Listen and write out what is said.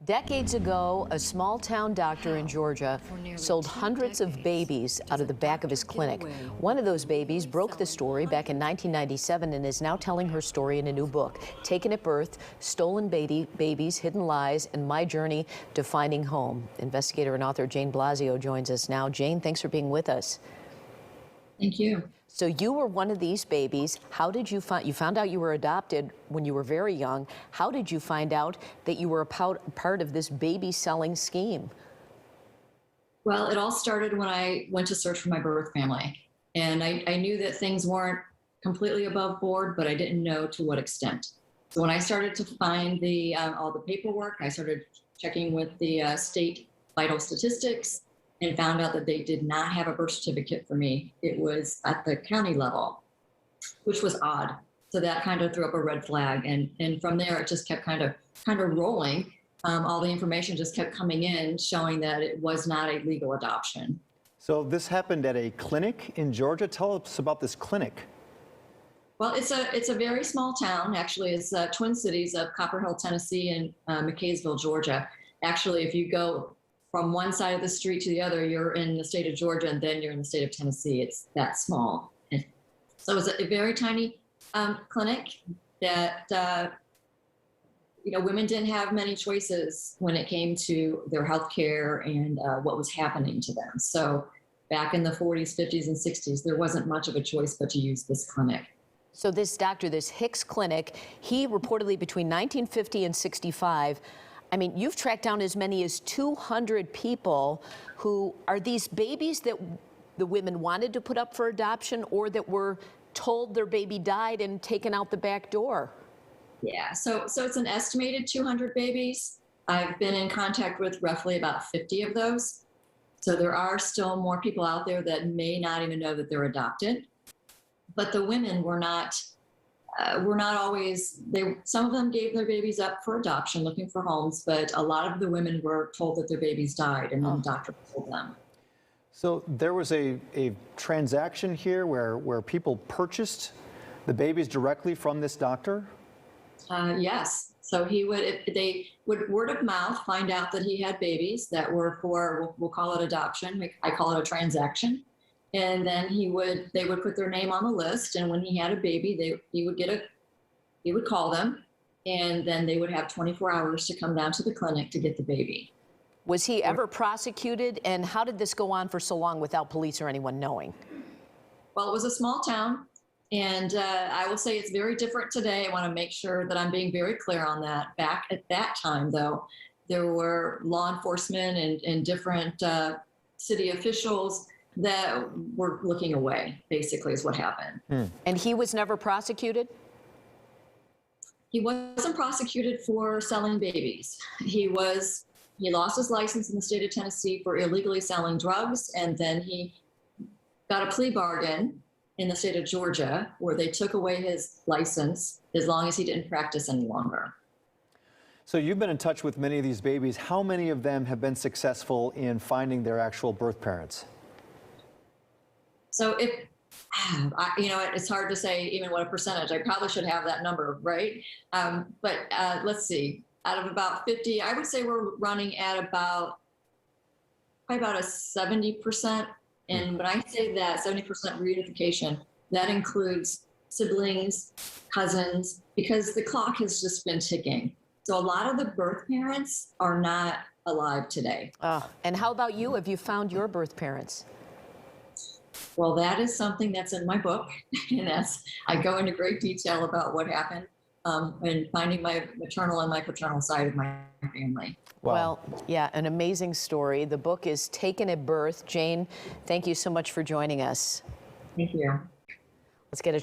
Decades ago, a small-town doctor in Georgia sold hundreds of babies out of the back of his clinic. One of those babies broke the story back in 1997 and is now telling her story in a new book, Taken at Birth, Stolen Babies, Hidden Lies, and My Journey to Finding Home. Investigator and author Jane Blasio joins us now. Jane, thanks for being with us. Thank you. So you were one of these babies. How did you found out you were adopted when you were very young. How did you find out that you were a part of this baby selling scheme? Well, it all started when I went to search for my birth family. And I knew that things weren't completely above board, but I didn't know to what extent. So when I started to find all the paperwork, I started checking with the state vital statistics and found out that they did not have a birth certificate for me. It was at the county level, which was odd. So that kind of threw up a red flag. And from there, it just kept kind of rolling. All the information just kept coming in, showing that it was not a legal adoption. So this happened at a clinic in Georgia. Tell us about this clinic. Well, it's a very small town. Actually, it's Twin Cities of Copper Hill, Tennessee, and McCaysville, Georgia. Actually, if you go from one side of the street to the other, you're in the state of Georgia, and then you're in the state of Tennessee. It's that small. And so it was a very tiny clinic that, women didn't have many choices when it came to their health care and what was happening to them. So back in the 40s, 50s, and 60s, there wasn't much of a choice but to use this clinic. So this doctor, this Hicks Clinic, he reportedly between 1950 and 65, I mean, you've tracked down as many as 200 people who are these babies that the women wanted to put up for adoption or that were told their baby died and taken out the back door. Yeah, so it's an estimated 200 babies. I've been in contact with roughly about 50 of those. So there are still more people out there that may not even know that they're adopted. But the women were not always, some of them gave their babies up for adoption, looking for homes, but a lot of the women were told that their babies died and then the doctor told them. So there was a transaction here where people purchased the babies directly from this doctor? Yes. So they would word of mouth find out that he had babies that were for, we'll call it adoption. I call it a transaction. And then they would put their name on the list. And when he had a baby, he would call them, and then they would have 24 hours to come down to the clinic to get the baby. Was he ever prosecuted? And how did this go on for so long without police or anyone knowing? Well, it was a small town. And I will say it's very different today. I want to make sure that I'm being very clear on that. Back at that time, though, there were law enforcement and different city officials that were looking away, basically, is what happened. And he was never prosecuted? He wasn't prosecuted for selling babies. He lost his license in the state of Tennessee for illegally selling drugs, and then he got a plea bargain in the state of Georgia where they took away his license as long as he didn't practice any longer. So you've been in touch with many of these babies. How many of them have been successful in finding their actual birth parents? So it's hard to say even what a percentage. I probably should have that number, right? But let's see. Out of about 50, I would say we're running at probably about a 70%. And when I say that 70% reunification, that includes siblings, cousins, because the clock has just been ticking. So a lot of the birth parents are not alive today. And how about you? Have you found your birth parents? Well, that is something that's in my book, and I go into great detail about what happened and finding my maternal and my paternal side of my family. Wow. Well, yeah, an amazing story. The book is Taken at Birth. Jane, thank you so much for joining us. Thank you. Let's get a